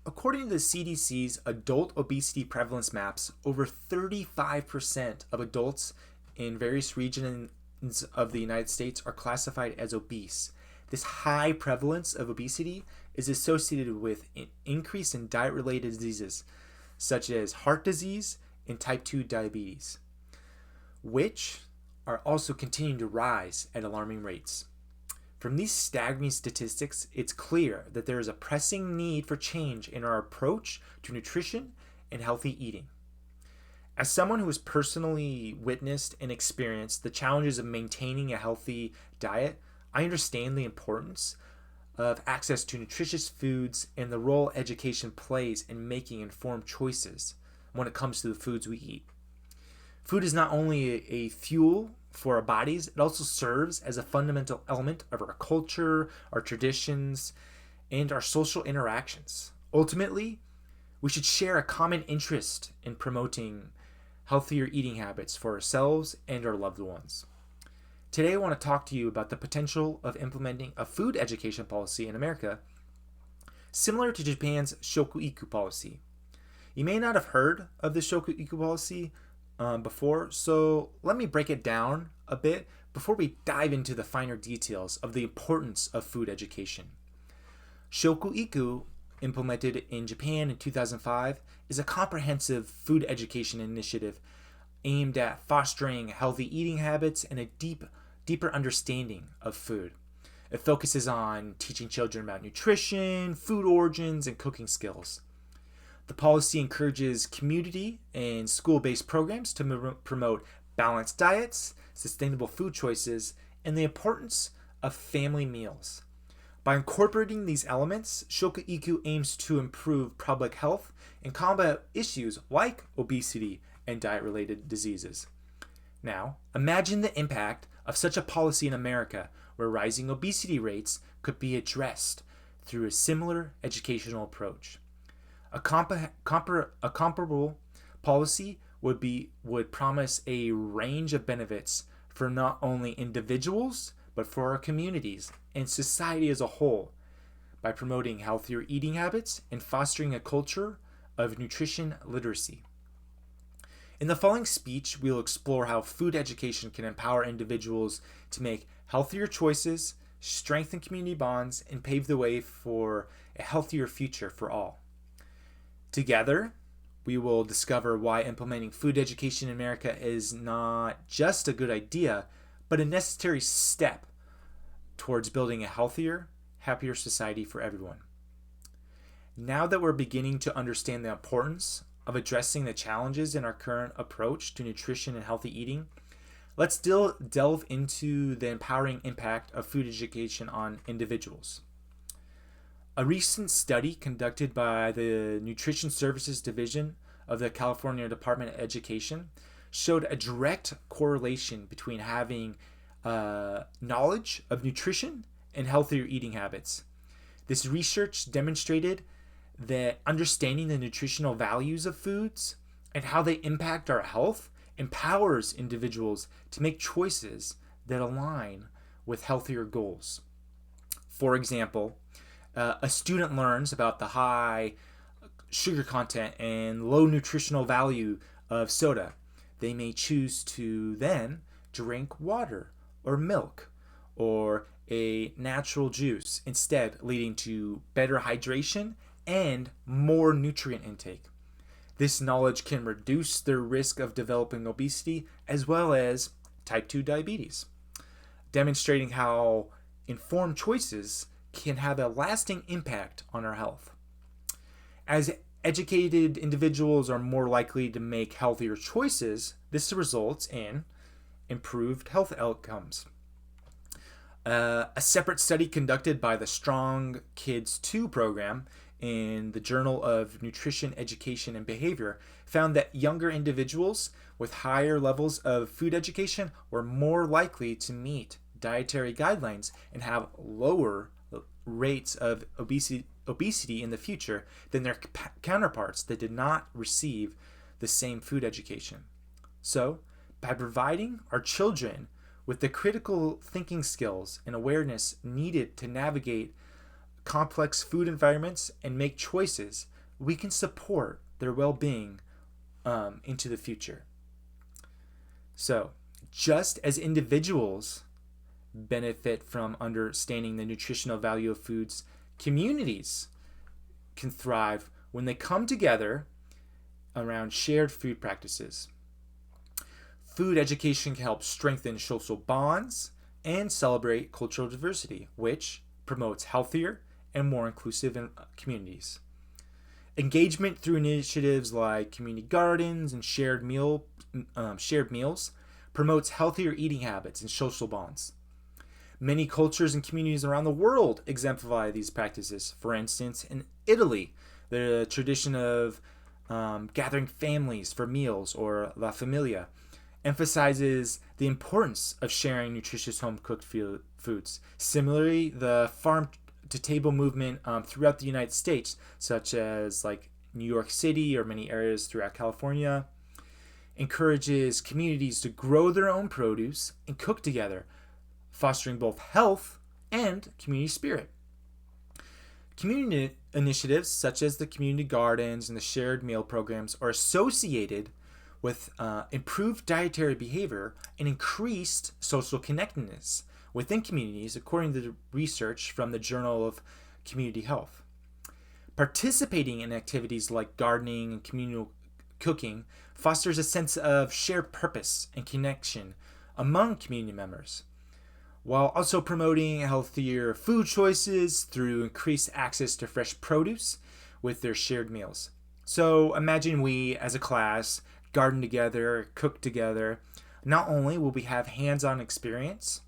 According to the CDC's adult obesity prevalence maps, over 35% of adults in various regions of the United States are classified as obese. This high prevalence of obesity is associated with an increase in diet-related diseases such as heart disease and type 2 diabetes, which are also continuing to rise at alarming rates. From these staggering statistics, it's clear that there is a pressing need for change in our approach to nutrition and healthy eating. As someone who has personally witnessed and experienced the challenges of maintaining a healthy diet, I understand the importance of access to nutritious foods and the role education plays in making informed choices when it comes to the foods we eat. Food is not only a fuel for our bodies, it also serves as a fundamental element of our culture, our traditions, and our social interactions. Ultimately, we should share a common interest in promoting healthier eating habits for ourselves and our loved ones. Today, I want to talk to you about the potential of implementing a food education policy in America similar to Japan's Shokuiku policy. You may not have heard of the Shokuiku policy before, so let me break it down a bit before we dive into the finer details of the importance of food education. Shokuiku, implemented in Japan in 2005, is a comprehensive food education initiative aimed at fostering healthy eating habits and a deeper understanding of food. It focuses on teaching children about nutrition, food origins, and cooking skills. The policy encourages community and school-based programs to promote balanced diets, sustainable food choices, and the importance of family meals. By incorporating these elements, Shokuiku aims to improve public health and combat issues like obesity and diet-related diseases. Now, imagine the impact of such a policy in America where rising obesity rates could be addressed through a similar educational approach. A comparable policy would promise a range of benefits for not only individuals, but for our communities and society as a whole by promoting healthier eating habits and fostering a culture of nutrition literacy. In the following speech, we'll explore how food education can empower individuals to make healthier choices, strengthen community bonds, and pave the way for a healthier future for all. Together, we will discover why implementing food education in America is not just a good idea, but a necessary step towards building a healthier, happier society for everyone. Now that we're beginning to understand the importance of addressing the challenges in our current approach to nutrition and healthy eating, let's delve into the empowering impact of food education on individuals. A recent study conducted by the Nutrition Services Division of the California Department of Education showed a direct correlation between having knowledge of nutrition and healthier eating habits. This research demonstrated that understanding the nutritional values of foods and how they impact our health empowers individuals to make choices that align with healthier goals. For example, a student learns about the high sugar content and low nutritional value of soda. They may choose to then drink water or milk or a natural juice instead, leading to better hydration and more nutrient intake. This knowledge can reduce their risk of developing obesity as well as type 2 diabetes, demonstrating how informed choices can have a lasting impact on our health. As educated individuals are more likely to make healthier choices, this results in improved health outcomes. A separate study conducted by the Strong Kids 2 program in the Journal of Nutrition, Education, and Behavior found that younger individuals with higher levels of food education were more likely to meet dietary guidelines and have lower rates of obesity in the future than their counterparts that did not receive the same food education. So, by providing our children with the critical thinking skills and awareness needed to navigate complex food environments and make choices, we can support their well-being into the future. So, just as individuals benefit from understanding the nutritional value of foods, communities can thrive when they come together around shared food practices. Food education can help strengthen social bonds and celebrate cultural diversity, which promotes healthier and more inclusive communities. Engagement through initiatives like community gardens and shared meals promotes healthier eating habits and social bonds. Many cultures and communities around the world exemplify these practices. For instance, in Italy, the tradition of gathering families for meals, or La Familia, emphasizes the importance of sharing nutritious home-cooked foods. Similarly, the farm-to-table movement throughout the United States, such as like New York City or many areas throughout California, encourages communities to grow their own produce and cook together, fostering both health and community spirit. Community initiatives such as the community gardens and the shared meal programs are associated with improved dietary behavior and increased social connectedness within communities, according to the research from the Journal of Community Health. Participating in activities like gardening and communal cooking fosters a sense of shared purpose and connection among community members, while also promoting healthier food choices through increased access to fresh produce with their shared meals. So imagine we, as a class, garden together, cook together. Not only will we have hands-on experience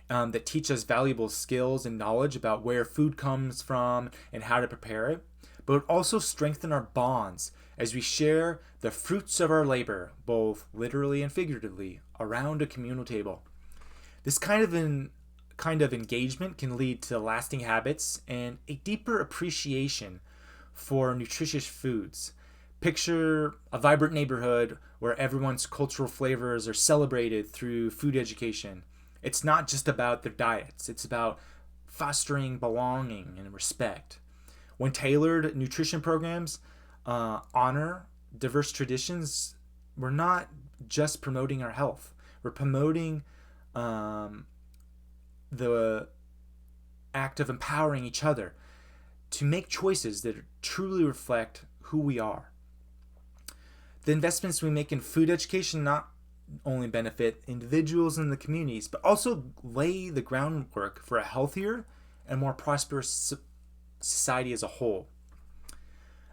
that teach us valuable skills and knowledge about where food comes from and how to prepare it, but it also strengthen our bonds as we share the fruits of our labor, both literally and figuratively, around a communal table. This kind of engagement can lead to lasting habits and a deeper appreciation for nutritious foods. Picture a vibrant neighborhood where everyone's cultural flavors are celebrated through food education. It's not just about their diets, it's about fostering belonging and respect. When tailored nutrition programs honor diverse traditions, we're not just promoting our health, we're promoting the act of empowering each other to make choices that truly reflect who we are. The investments we make in food education not only benefit individuals in the communities, but also lay the groundwork for a healthier and more prosperous society as a whole.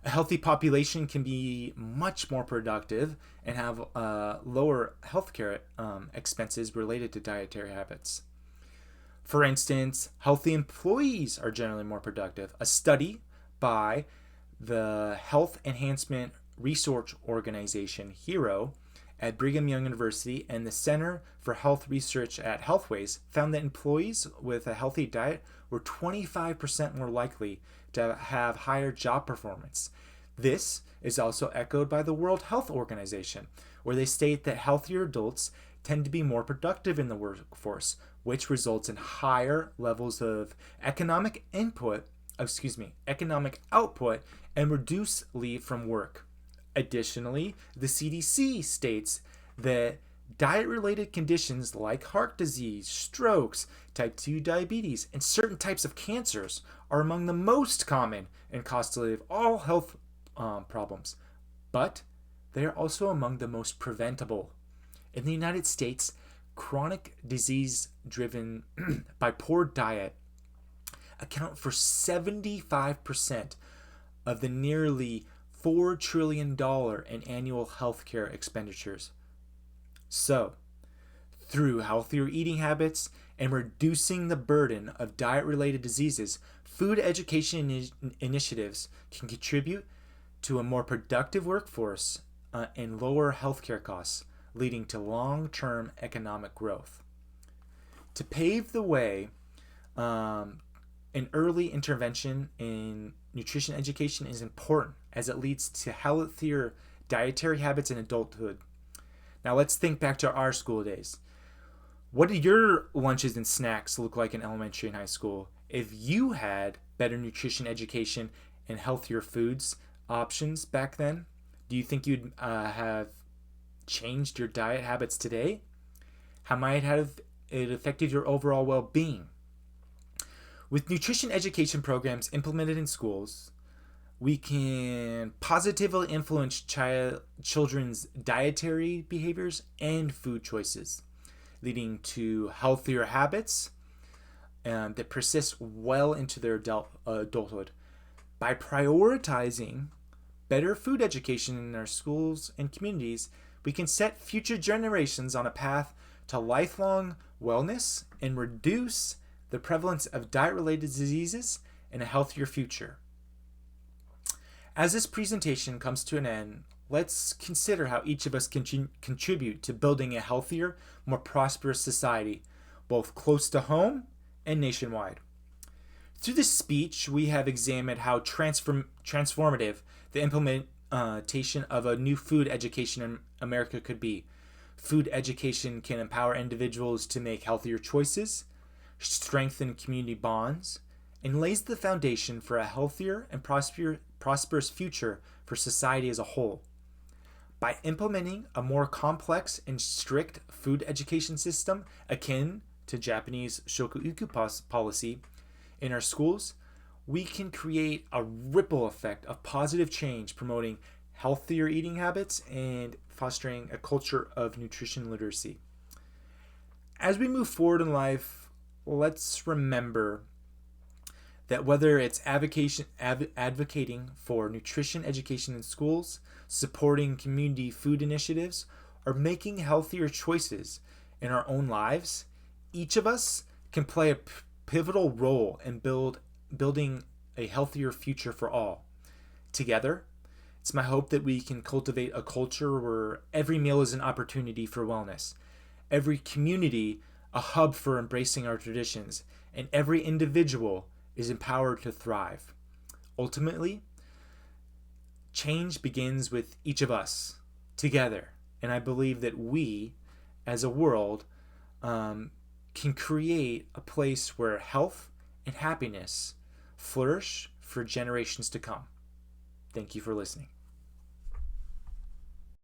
A healthy population can be much more productive and have lower healthcare expenses related to dietary habits. For instance, healthy employees are generally more productive. A study by the Health Enhancement Research Organization, HERO, at Brigham Young University and the Center for Health Research at Healthways found that employees with a healthy diet were 25% more likely to have higher job performance. This is also echoed by the World Health Organization, where they state that healthier adults tend to be more productive in the workforce, which results in higher levels of economic output and reduced leave from work. Additionally, the CDC states that diet-related conditions like heart disease, strokes, type 2 diabetes, and certain types of cancers are among the most common and costly of all health problems, but they are also among the most preventable. In the United States, chronic disease driven by poor diet account for 75% of the nearly $4 trillion in annual healthcare expenditures. So, through healthier eating habits and reducing the burden of diet-related diseases, food education initiatives can contribute to a more productive workforce and lower healthcare costs, leading to long-term economic growth. To pave the way, an early intervention in nutrition education is important as it leads to healthier dietary habits in adulthood. Now let's think back to our school days. What did your lunches and snacks look like in elementary and high school? If you had better nutrition education and healthier foods options back then, do you think you'd have changed your diet habits today? How might have it affected your overall well-being? With nutrition education programs implemented in schools, we can positively influence children's dietary behaviors and food choices, leading to healthier habits that persist well into their adulthood. By prioritizing better food education in our schools and communities, we can set future generations on a path to lifelong wellness and reduce the prevalence of diet-related diseases and a healthier future. As this presentation comes to an end, let's consider how each of us can contribute to building a healthier, more prosperous society, both close to home and nationwide. Through this speech, we have examined how transformative the implementation of a new food education in America could be. Food education can empower individuals to make healthier choices, strengthen community bonds, and lays the foundation for a healthier and prosperous future for society as a whole. By implementing a more complex and strict food education system akin to Japanese shokuiku policy in our schools, we can create a ripple effect of positive change, promoting healthier eating habits and fostering a culture of nutrition literacy. As we move forward in life, let's remember that whether it's advocating for nutrition education in schools, supporting community food initiatives, or making healthier choices in our own lives, each of us can play a pivotal role in building a healthier future for all. Together, it's my hope that we can cultivate a culture where every meal is an opportunity for wellness, every community a hub for embracing our traditions, and every individual is empowered to thrive. Ultimately, change begins with each of us together, and I believe that we, as a world, can create a place where health and happiness flourish for generations to come. Thank you for listening.